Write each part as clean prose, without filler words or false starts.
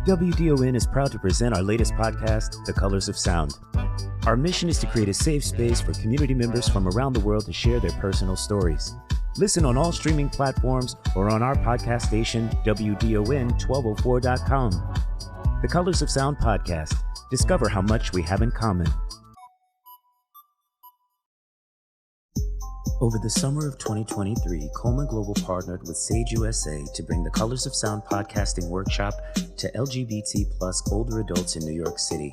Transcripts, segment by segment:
WDON is proud to present our latest podcast, The Colors of Sound. Our mission is to create a safe space for community members from around the world to share their personal stories. Listen on all streaming platforms or on our podcast station, WDON1204.com. The Colors of Sound podcast. Discover how much we have in common. Over the summer of 2023, Coleman Global partnered with Sage USA to bring the Colors of Sound podcasting workshop to LGBT plus older adults in New York City.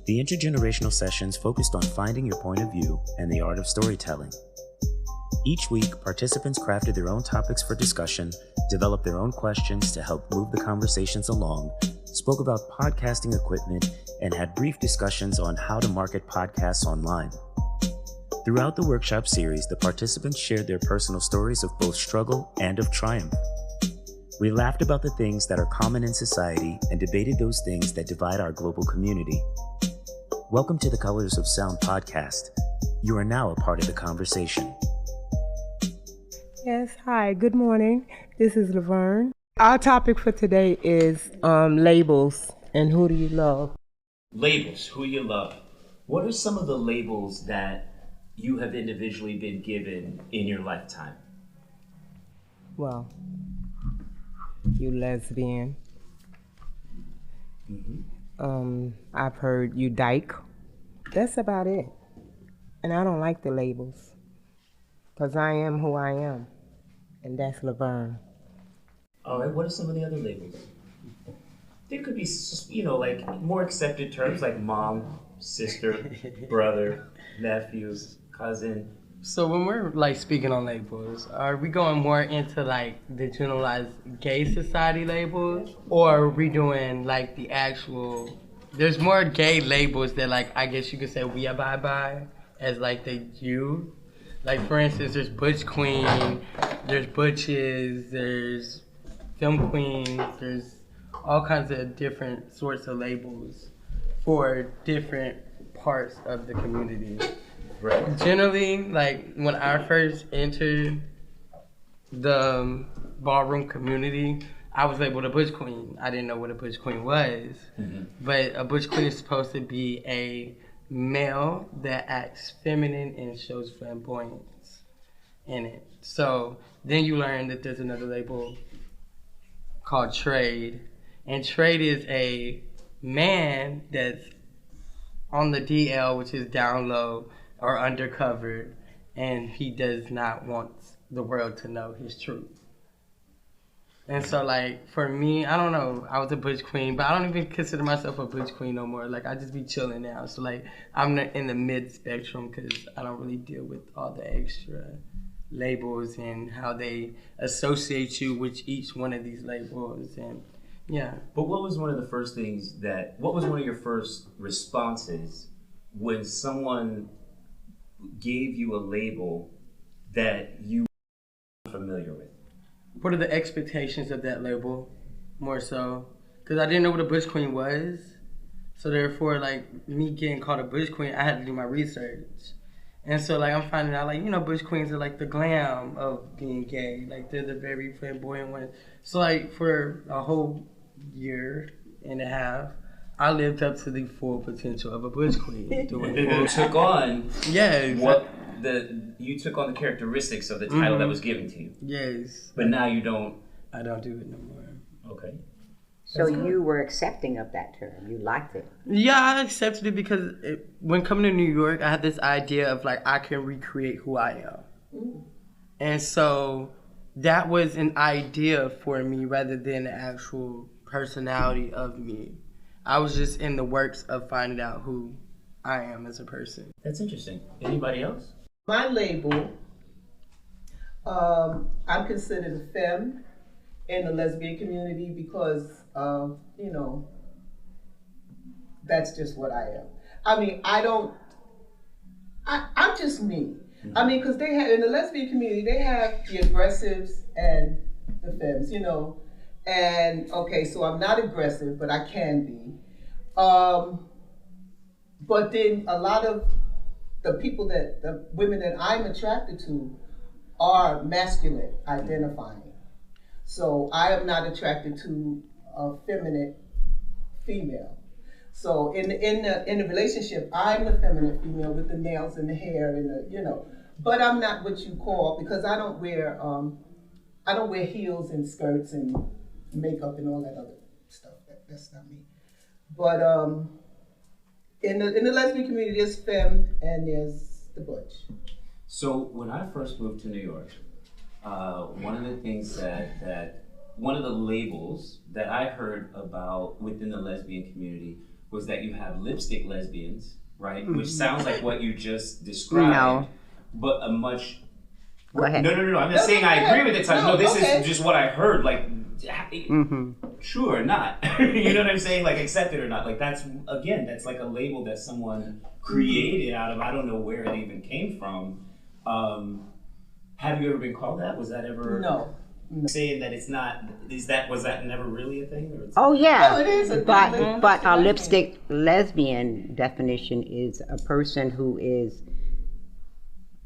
The intergenerational sessions focused on finding your point of view and the art of storytelling. Each week, participants crafted their own topics for discussion, developed their own questions to help move the conversations along, spoke about podcasting equipment, and had brief discussions on how to market podcasts online. Throughout the workshop series, the participants shared their personal stories of both struggle and of triumph. We laughed about the things that are common in society and debated those things that divide our global community. Welcome to the Colors of Sound podcast. You are now a part of the conversation. Yes, hi, good morning. This is Laverne. Our topic for today is labels and who do you love? Labels, who you love. What are some of the labels that you have individually been given in your lifetime? Well, you lesbian. I've heard you dyke. That's about it. And I don't like the labels. Because I am who I am. And that's Laverne. All right, what are some of the other labels? There could be, like more accepted terms like mom, sister, brother, nephew, cousin. So when we're like speaking on labels, are we going more into like the generalized gay society labels, or are we doing like the actual? There's more gay labels that like I guess you could say we abide by as like the you. Like for instance, there's butch queen, there's butches, there's femme queens, there's all kinds of different sorts of labels for different parts of the community. Right. Generally, like when I first entered the ballroom community, I was labeled a butch queen. I didn't know what a butch queen was, but a butch queen is supposed to be a male that acts feminine and shows flamboyance in it. So then you learn that there's another label called trade, and trade is a man that's on the DL, which is down low or undercover, and he does not want the world to know his truth. And so, like, for me, I don't know, I was a butch queen, but I don't even consider myself a butch queen no more. Like, I just be chilling now. So, like, I'm in the mid-spectrum because I don't really deal with all the extra labels and how they associate you with each one of these labels. And, yeah. But what was one of your first responses when someone gave you a label that you were familiar with? What are the expectations of that label, more so? Because I didn't know what a butch queen was. So therefore, like, me getting called a butch queen, I had to do my research. And so, like, I'm finding out, like, butch queens are, like, the glam of being gay. Like, they're the very flamboyant ones. So, like, for a whole year and a half, I lived up to the full potential of a butch queen. You took on you took on the characteristics of the title that was given to you. Yes. But now you don't. I don't do it no more. Okay. So you were accepting of that term. You liked it. Yeah, I accepted it because when coming to New York, I had this idea of like I can recreate who I am. And so that was an idea for me rather than the actual personality of me. I was just in the works of finding out who I am as a person. That's interesting. Anybody else? My label, I'm considered a femme in the lesbian community because of, that's just what I am. I mean, I'm just me. I mean, because they have, in the lesbian community, they have the aggressives and the femmes, And, okay, so I'm not aggressive, but I can be. But then a lot of the women that I'm attracted to are masculine identifying. So I am not attracted to a feminine female. So in the relationship, I'm the feminine female with the nails and the hair and the but I'm not what you call, because I don't wear heels and skirts and makeup and all that other stuff. That's not me. But in the lesbian community, there's femme and there's the butch. So when I first moved to New York, one of the things that one of the labels that I heard about within the lesbian community was that you have lipstick lesbians, right? Mm-hmm. Which sounds like what you just described. No. But a much... Go ahead. No. I'm not saying I agree with it. No, this is just what I heard. Like, true or not. You know what I'm saying? Like, accept it or not. Like, that's like a label that someone created out of, I don't know where it even came from. Have you ever been called that? Was that ever... No. Saying that it's not, was that never really a thing? Or oh yeah, no, it is a thing. But a lipstick lesbian definition is a person who is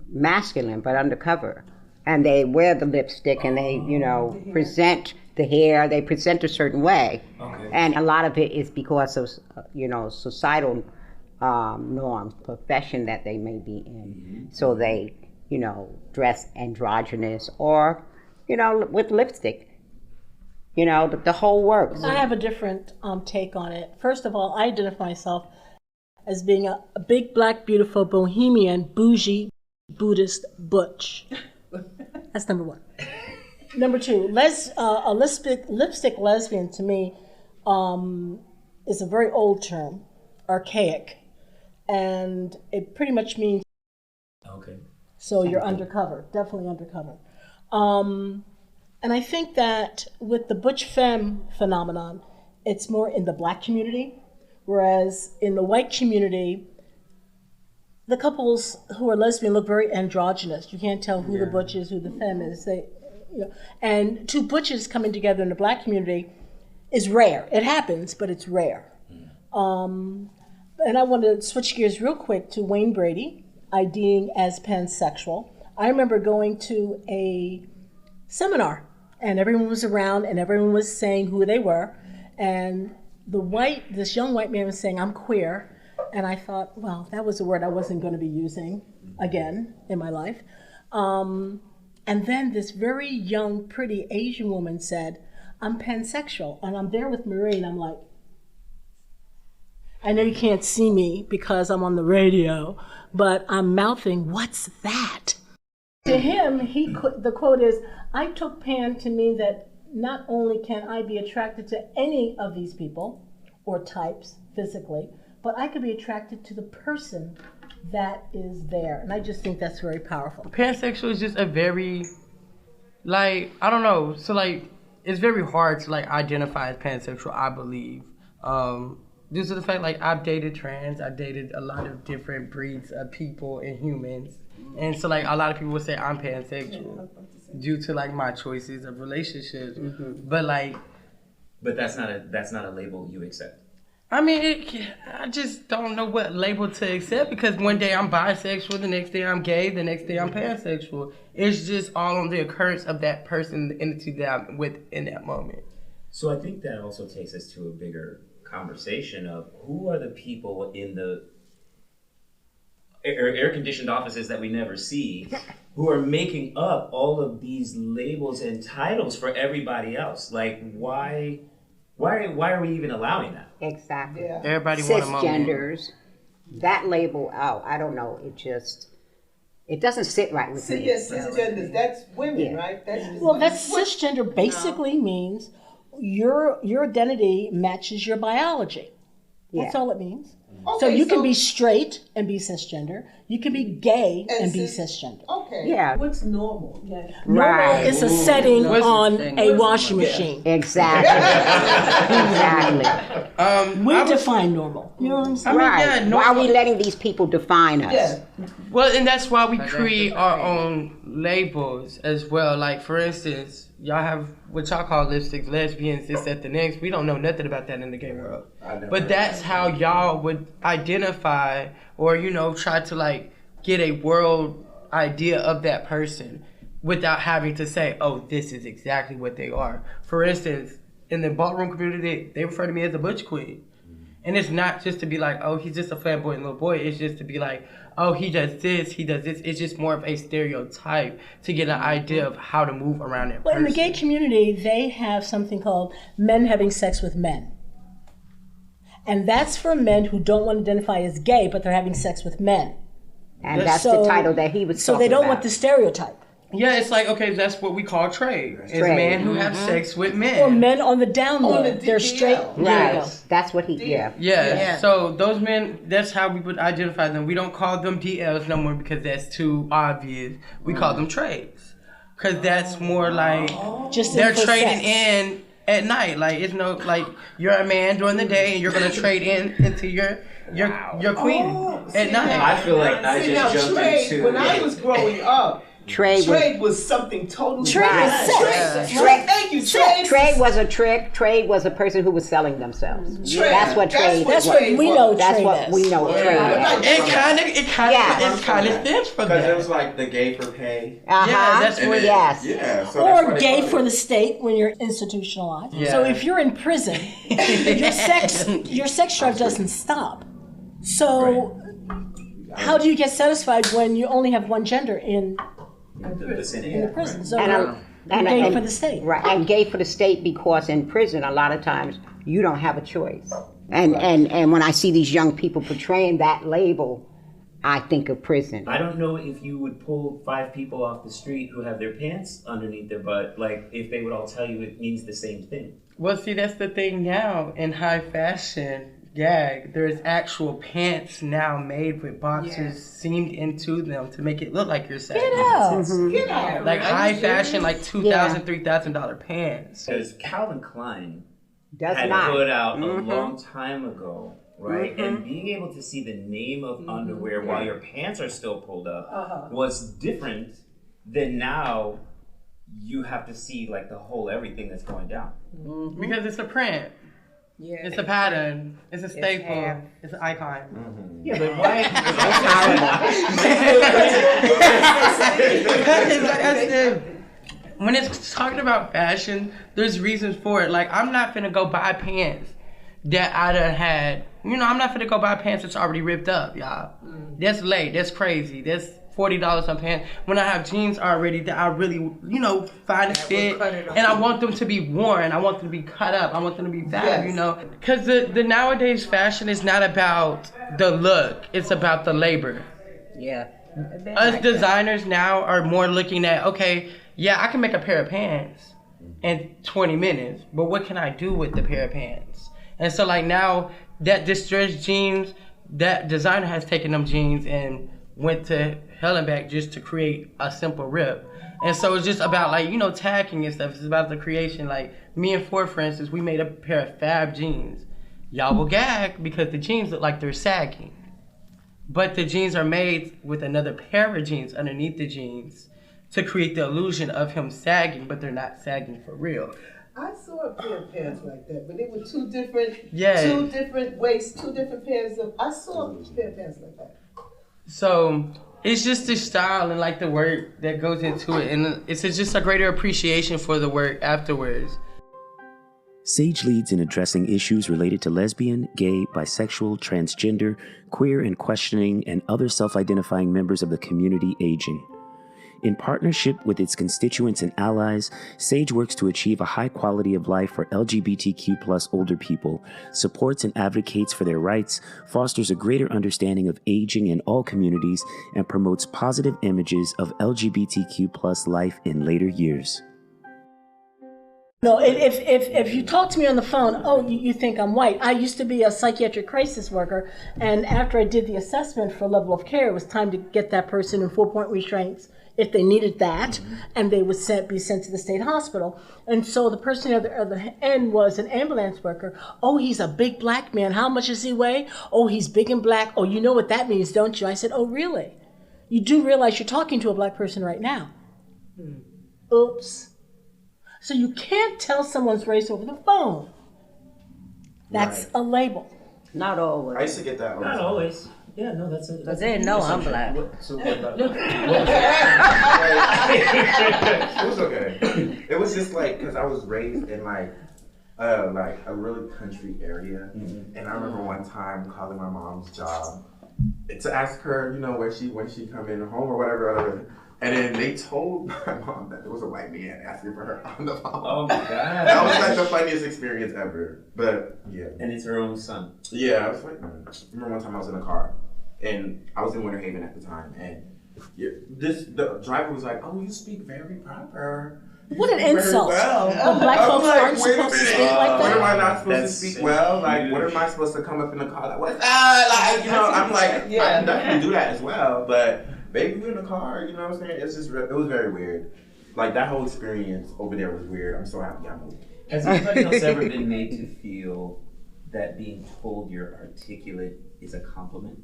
masculine but undercover, and they wear the lipstick and they present the hair, they present a certain way, and a lot of it is because of societal norms, profession that they may be in, so they dress androgynous or with lipstick, the whole works. I have a different take on it. First of all, I identify myself as being a big, black, beautiful, bohemian, bougie, Buddhist butch. That's number one. Number two, a lipstick lesbian to me is a very old term, archaic, and it pretty much means so you're undercover, definitely undercover. And I think that with the butch femme phenomenon, it's more in the black community, whereas in the white community, the couples who are lesbian look very androgynous. You can't tell who the butch is, who the femme is. And two butches coming together in the black community is rare. It happens, but it's rare. And I want to switch gears real quick to Wayne Brady, IDing as pansexual. I remember going to a seminar and everyone was around and everyone was saying who they were. And this young white man was saying, I'm queer. And I thought, well, that was a word I wasn't going to be using again in my life. And then this very young, pretty Asian woman said, I'm pansexual. And I'm there with Marie and I'm like, I know you can't see me because I'm on the radio, but I'm mouthing, what's that? To him, the quote is, I took pan to mean that not only can I be attracted to any of these people or types physically, but I could be attracted to the person that is there. And I just think that's very powerful. Pansexual is just a very, I don't know. So, it's very hard to, identify as pansexual, I believe. Due to the fact, I've dated trans, I've dated a lot of different breeds of people and humans. And so, a lot of people would say I'm pansexual due to, my choices of relationships. Mm-hmm. But that's not a label you accept. I mean, I just don't know what label to accept because one day I'm bisexual, the next day I'm gay, the next day I'm pansexual. It's just all on the occurrence of that person, the entity that I'm with in that moment. So I think that also takes us to a bigger conversation of who are the people in the air-conditioned offices that we never see who are making up all of these labels and titles for everybody else. Why are we even allowing that? Exactly. Yeah. Everybody want a moment. Cisgenders, that label out, I don't know, it doesn't sit right with me. Yes, cisgenders, that's women, right? That's cisgender basically means your identity matches your biology. That's all it means. Okay, so you can be straight and be cisgender. You can be gay and be cisgender. Okay. Yeah. What's normal? Normal is a setting on a washing machine. Exactly. Exactly. We define normal. You know what I'm saying? Right. Why are we letting these people define us? Yeah. Well, and that's why we create our own labels as well. For instance, y'all have what y'all call lipsticks, lesbians, this, that, the next. We don't know nothing about that in the gay world. But that's how y'all would identify or, try to get a world idea of that person without having to say, oh, this is exactly what they are. For instance, in the ballroom community, they refer to me as a butch queen. And it's not just to be like, oh, he's just a flamboyant little boy. It's just to be like, oh, he does this, he does this. It's just more of a stereotype to get an idea of how to move around it. Well, in the gay community, they have something called men having sex with men. And that's for men who don't want to identify as gay, but they're having sex with men. And that's the title that he was talking about. So they don't want the stereotype. Yeah, it's like, okay, that's what we call trade. It's men who have sex with men. Or men on the down low. They're straight. Right. That's what he, Yeah. So those men, that's how we would identify them. We don't call them DLs no more because that's too obvious. We call them trades. Because that's more like, just they're trading in at night. Like, it's no, like, you're a man during the day and you're going to trade into your queen at night. I feel like I just jumped into when I was growing up, Trade was something totally right. Thank you. Trade was a trick. Trade was a person who was selling themselves. That's what trade. That's what we know. That's what we know. Trade. It kind of fits for because that. it was like the gay for pay. Yeah, that's what. Yeah. So or gay for the state when you're institutionalized. Yeah. So if you're in prison, your sex drive doesn't stop. So how do you get satisfied when you only have one gender in the prison? So and gay for the state. Right, and gay for the state because in prison a lot of times you don't have a choice. And when I see these young people portraying that label, I think of prison. I don't know if you would pull 5 people off the street who have their pants underneath their butt, like if they would all tell you it means the same thing. Well, see, that's the thing now in high fashion. There's actual pants now made with boxers seamed into them to make it look like you're sagging. Get out. Like high fashion, like $2,000, $3,000 pants. Because Calvin Klein Does had not. put out a long time ago, right? And being able to see the name of underwear while your pants are still pulled up was different than now. You have to see like the whole everything that's going down. Because it's a print. Yeah. It's a pattern. It's a staple. It's an icon. Yeah, but why? When it's talking about fashion, there's reasons for it. Like, I'm not finna go buy pants that I done had. You know, I'm not finna go buy pants that's already ripped up, y'all. That's late. That's crazy. That's $40 on pants when I have jeans already that I really, find a fit, and I want them to be worn. I want them to be cut up. I want them to be bad, Because the nowadays fashion is not about the look. It's about the labor. Yeah. Us designers now are more looking at, okay, yeah, I can make a pair of pants in 20 minutes, but what can I do with the pair of pants? And so like now that distressed jeans, that designer has taken them jeans and went to hell and back just to create a simple rip. And so it's just about like, tagging and stuff. It's about the creation. Like me and Ford, for instance, we made a pair of fab jeans. Y'all will gag because the jeans look like they're sagging. But the jeans are made with another pair of jeans underneath the jeans to create the illusion of him sagging, but they're not sagging for real. I saw a pair of pants like that, but they were two different waists, 2 different pairs of. I saw a pair of pants like that. So it's just the style and like the work that goes into it, and it's just a greater appreciation for the work afterwards. Sage leads in addressing issues related to lesbian, gay, bisexual, transgender, queer, and questioning, and other self-identifying members of the community aging. In partnership with its constituents and allies, Sage works to achieve a high quality of life for LGBTQ+ older people, supports and advocates for their rights, fosters a greater understanding of aging in all communities, and promotes positive images of LGBTQ+ life in later years. No, if you talk to me on the phone, you think I'm white. I used to be a psychiatric crisis worker, and after I did the assessment for level of care, it was time to get that person in 4-point restraints if they needed that, and they would be sent to the state hospital. And so the person at the other end was an ambulance worker. Oh, he's a big black man. How much does he weigh? Oh, he's big and black. Oh, you know what that means, don't you? I said, oh, really? You do realize you're talking to a black person right now. Oops. So you can't tell someone's race over the phone. That's a label. Not always. I used to get that. Not always. Yeah, no, that's it. Because they know I'm black. It was okay. It was just like, because I was raised in like like a really country area. And I remember one time calling my mom's job to ask her, you know, when she come in home or whatever. And then they told my mom that there was a white man asking for her on the phone. Oh my God. That was like the funniest experience ever. But yeah. And it's her own son. Yeah, I was like, I remember one time I was in a car and I was in Winter Haven at the time, and the driver was like, "Oh, you speak very proper. What an insult. Well. Black folks like, aren't supposed to speak like What that. am I not supposed to speak well? Like, what am I supposed to come up in the car like, what's that? Like, you know, I'm like, I can definitely do that as well, but baby, we're in the car, you know what I'm saying? It's just, it was very weird. Like, that whole experience over there was weird. I'm so happy I moved. Has anybody else ever been made to feel that being told you're articulate is a compliment?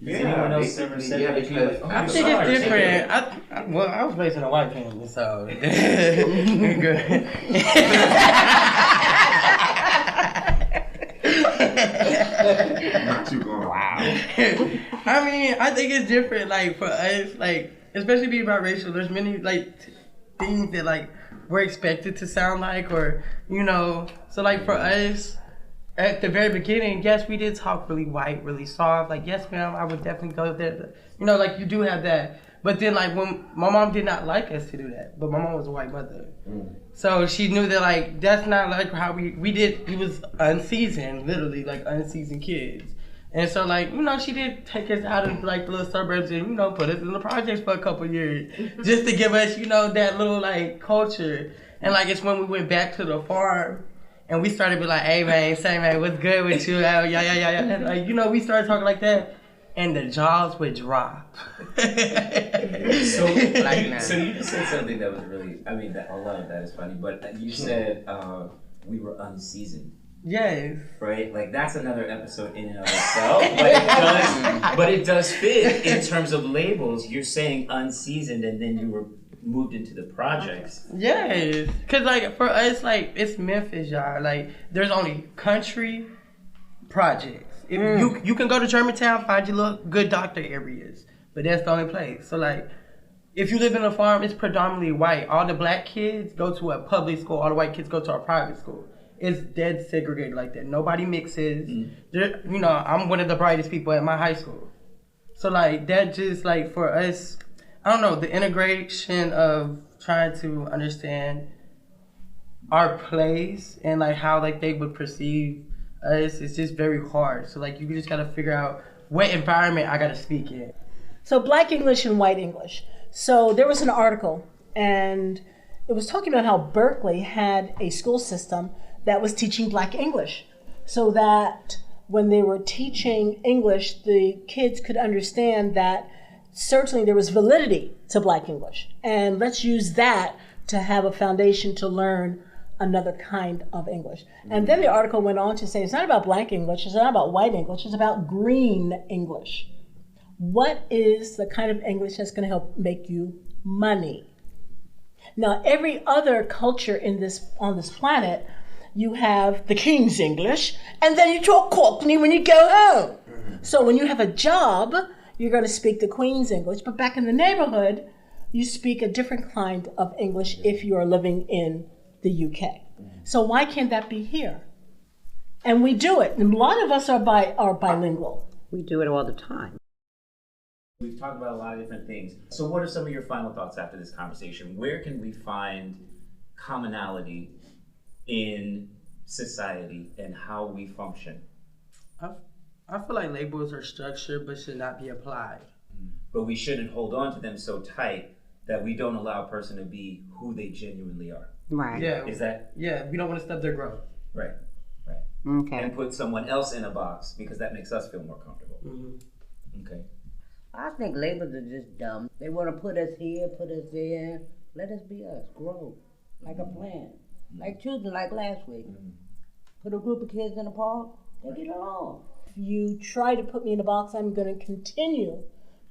Has anyone else ever said that to you? Like, oh, I think it's different. I was raised in a white family, so good. Not too long. Wow. I mean, I think it's different. Like for us, like especially being biracial, there's many like things that like we're expected to sound like, or you know. So like for us, at the very beginning, yes, we did talk really white, really soft. Like, yes, ma'am, I would definitely go there. You know, like you do have that. But then, like, when my mom did not like us to do that, but my mom was a white mother, so she knew that like that's not like how we did. We was unseasoned, literally like unseasoned kids. And so, like, you know, she did take us out of, like, the little suburbs and, you know, put us in the projects for a couple of years just to give us, you know, that little, like, culture. And, like, it's when we went back to the farm and we started to be like, hey, man, say, man, what's good with you? Yeah. And, like, you know, we started talking like that and the jaws would drop. So you just said something that was really, I mean, a lot of that is funny, but you said we were unseasoned. Yes. Right? Like, that's another episode in and of itself. But it does fit in terms of labels. You're saying unseasoned and then you were moved into the projects. Yes. Because, like, for us, like, it's Memphis, y'all. Like, there's only country projects. If you can go to Germantown, find your little good doctor areas. But that's the only place. So, like, if you live in a farm, it's predominantly white. All the black kids go to a public school. All the white kids go to a private school. It's dead segregated like that. Nobody mixes. You know, I'm one of the brightest people at my high school. So, like, that just, like, for us, I don't know, the integration of trying to understand our place and, like, how, like, they would perceive us is just very hard. So, like, you just got to figure out what environment I got to speak in. So Black English and White English. So there was an article, and it was talking about how Berkeley had a school system that was teaching Black English, so that when they were teaching English, the kids could understand that certainly there was validity to Black English. And let's use that to have a foundation to learn another kind of English. And then the article went on to say it's not about Black English, it's not about White English, it's about green English. What is the kind of English that's going to help make you money? Now, every other culture on this planet, you have the King's English, and then you talk Cockney when you go home. So when you have a job, you're going to speak the Queen's English, but back in the neighborhood, you speak a different kind of English if you are living in the UK. So why can't that be here? And we do it. And a lot of us are bilingual. We do it all the time. We've talked about a lot of different things. So what are some of your final thoughts after this conversation? Where can we find commonality in society and how we function? I feel like labels are structured but should not be applied. But we shouldn't hold on to them so tight that we don't allow a person to be who they genuinely are. Right. Yeah. Is that? Yeah, we don't want to stop their growth. Right. Okay. And put someone else in a box because that makes us feel more comfortable. Okay. I think labels are just dumb. They want to put us here, put us there. Let us be us, grow, like a plant. Like children, like last week. Put a group of kids in a park, they get along. If you try to put me in a box, I'm going to continue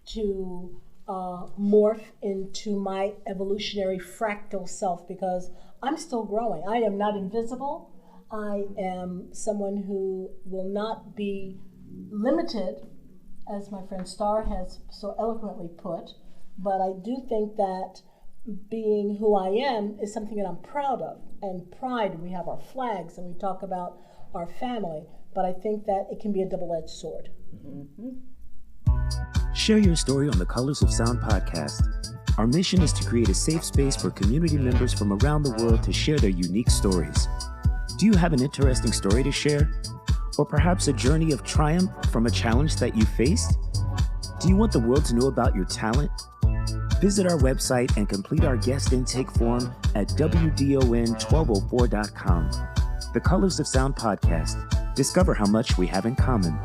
to morph into my evolutionary fractal self because I'm still growing. I am not invisible. I am someone who will not be limited, as my friend Starr has so eloquently put, but I do think that being who I am is something that I'm proud of. and pride, we have our flags, and we talk about our family, but I think that it can be a double-edged sword. Share your story on the Colors of Sound podcast. Our mission is to create a safe space for community members from around the world to share their unique stories. Do you have an interesting story to share? Or perhaps a journey of triumph from a challenge that you faced? Do you want the world to know about your talent? Visit our website and complete our guest intake form at WDON1204.com. The Colors of Sound podcast. Discover how much we have in common.